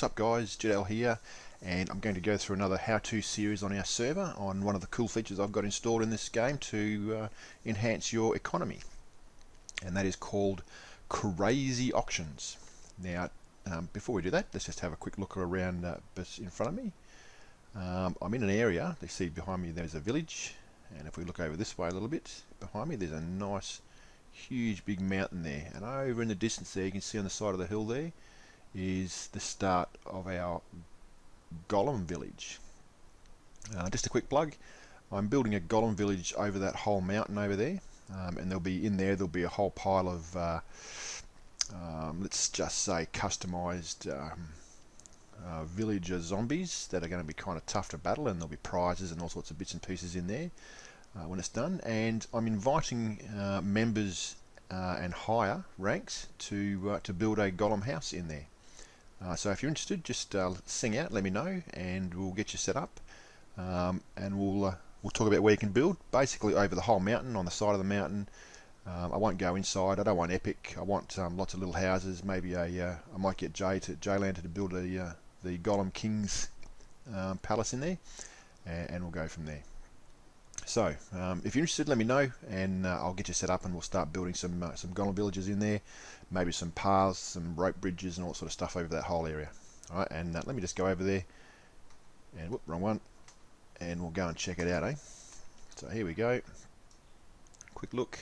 up guys, jeddell here, and I'm going to go through another how-to series on our server on one of the cool features I've got installed in this game to enhance your economy, and that is called crazy auctions. Now before we do that, let's just have a quick look around in front of me. I'm in an area, you see behind me there's a village, and if we look over this way a little bit, behind me there's a nice huge big mountain there, and over in the distance there you can see on the side of the hill there is the start of our golem village. Just a quick plug, I'm building a golem village over that whole mountain over there, and there'll be a whole pile of let's just say customized villager zombies that are going to be kind of tough to battle, and there'll be prizes and all sorts of bits and pieces in there when it's done. And I'm inviting members and higher ranks to build a golem house in there. So if you're interested, just sing out, let me know, and we'll get you set up, and we'll talk about where you can build. Basically over the whole mountain, on the side of the mountain. I won't go inside. I don't want epic. I want lots of little houses. Maybe I might get Jaylander to build the Golem King's palace in there, and we'll go from there. So if you're interested, let me know, and I'll get you set up, and we'll start building some golem villages in there, maybe some paths, some rope bridges, and all sort of stuff over that whole area. All right, and let me just go over there, and whoop, wrong one, and we'll go and check it out, eh? So here we go. Quick look.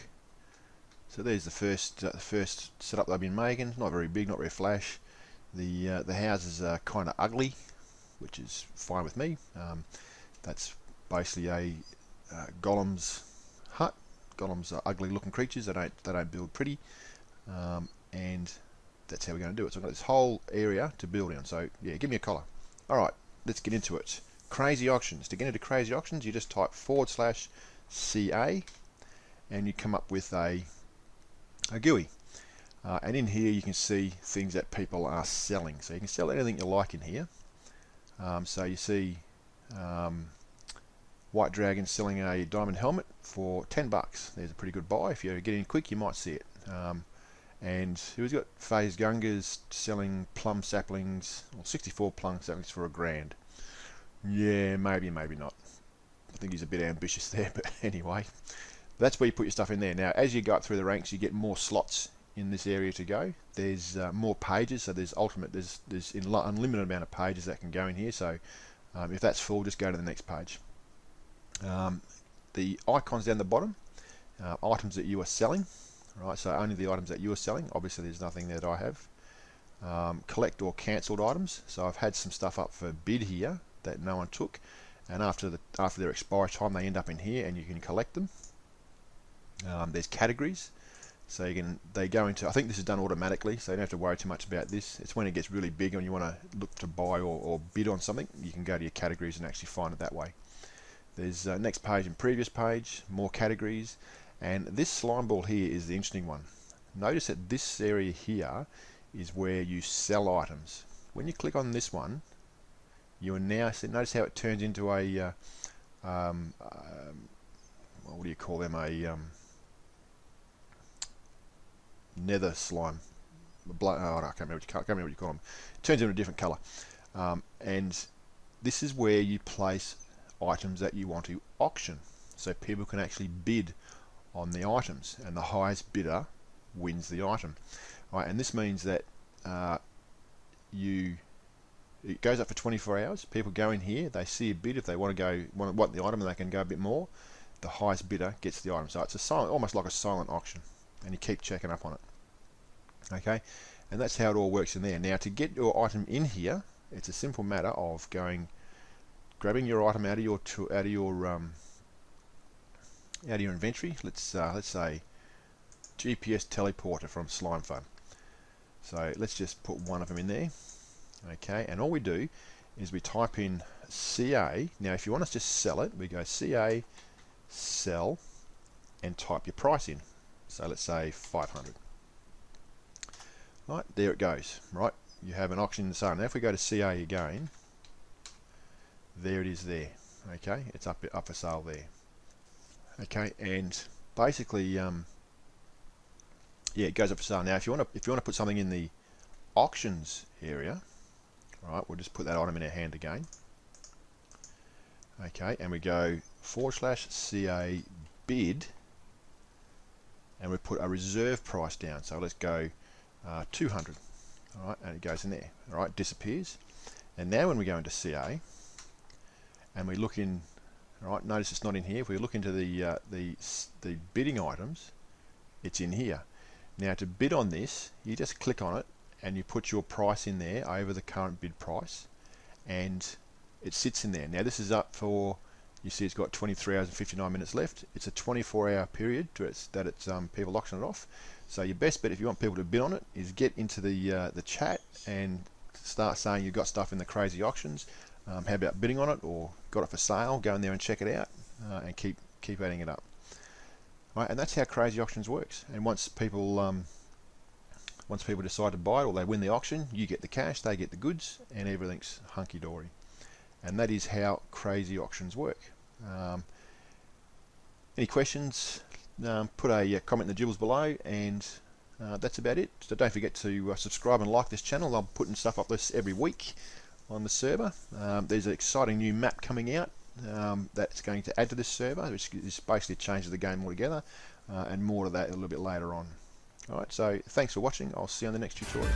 So there's the first setup they've been making. Not very big, not very flash. The houses are kind of ugly, which is fine with me. That's basically a golem's hut. Golems are ugly looking creatures. They don't build pretty, and that's how we're going to do it. So I've got this whole area to build in. So yeah, give me a collar. All right, let's get into it. Crazy auctions. To get into crazy auctions, you just type /CA, and you come up with a GUI. And in here you can see things that people are selling. So you can sell anything you like in here. So you see White Dragon selling a diamond helmet for $10. There's a pretty good buy. If you get in quick, you might see it. And who's got Phase Gungas selling plum saplings, or 64 plum saplings for $1,000. Yeah, maybe not. I think he's a bit ambitious there, but anyway, that's where you put your stuff in there. Now as you go up through the ranks, you get more slots in this area to go. There's more pages, so there's unlimited amount of pages that can go in here. So if that's full, just go to the next page. The icons down the bottom, items that you are selling, right? So only the items that you are selling. Obviously there's nothing that I have. Collect or cancelled items. So I've had some stuff up for bid here that no one took, and after their expiry time they end up in here, and you can collect them. There's categories, so they go into, I think this is done automatically, so you don't have to worry too much about this. It's when it gets really big and you want to look to buy or bid on something, you can go to your categories and actually find it that way. There's next page and previous page, more categories, and this slime ball here is the interesting one. Notice that this area here is where you sell items. When you click on this one, you are now, notice how it turns into a what do you call them, a nether slime. Oh, I can't remember what you call them. It turns into a different colour, and this is where you place items that you want to auction, so people can actually bid on the items, and the highest bidder wins the item. Right, and this means that it goes up for 24 hours. People go in here, they see a bid. If they want the item, and they can go a bit more, the highest bidder gets the item. So it's a silent, almost like a silent auction, and you keep checking up on it. Okay, and that's how it all works in there. Now to get your item in here, it's a simple matter of grabbing your item out of your inventory. Let's say GPS teleporter from Slime Fun. So let's just put one of them in there. Okay, and all we do is we type in CA. Now if you want us to sell it, we go CA sell and type your price in. So let's say 500. Right, there it goes. Right, you have an auction in the sun. Now if we go to CA again, there it is there. Okay, it's up for sale there. Okay, and basically yeah, it goes up for sale. Now if you want to put something in the auctions area, Alright, we'll just put that item in our hand again. Okay, and we go /CA bid, and we put a reserve price down. So let's go 200. Alright, and it goes in there. Alright, disappears. And now when we go into CA and we look in, alright, notice it's not in here. If we look into the bidding items, it's in here. Now to bid on this, you just click on it and you put your price in there over the current bid price, and it sits in there. Now this is up for, you see it's got 23 hours and 59 minutes left. It's a 24-hour period that it's people auction it off. So your best bet if you want people to bid on it is get into the chat and start saying you've got stuff in the crazy auctions. How about bidding on it, or got it for sale? Go in there and check it out, and keep adding it up. Right, and that's how crazy auctions works. And once people decide to buy it, or they win the auction, you get the cash, they get the goods, and everything's hunky-dory. And that is how crazy auctions work. Any questions? Put a comment in the gibbles below, and that's about it. So don't forget to subscribe and like this channel. I'm putting stuff up this every week on the server. There's an exciting new map coming out that's going to add to this server, which is basically changes the game altogether, and more of that a little bit later on. Alright, so thanks for watching. I'll see you on the next tutorial.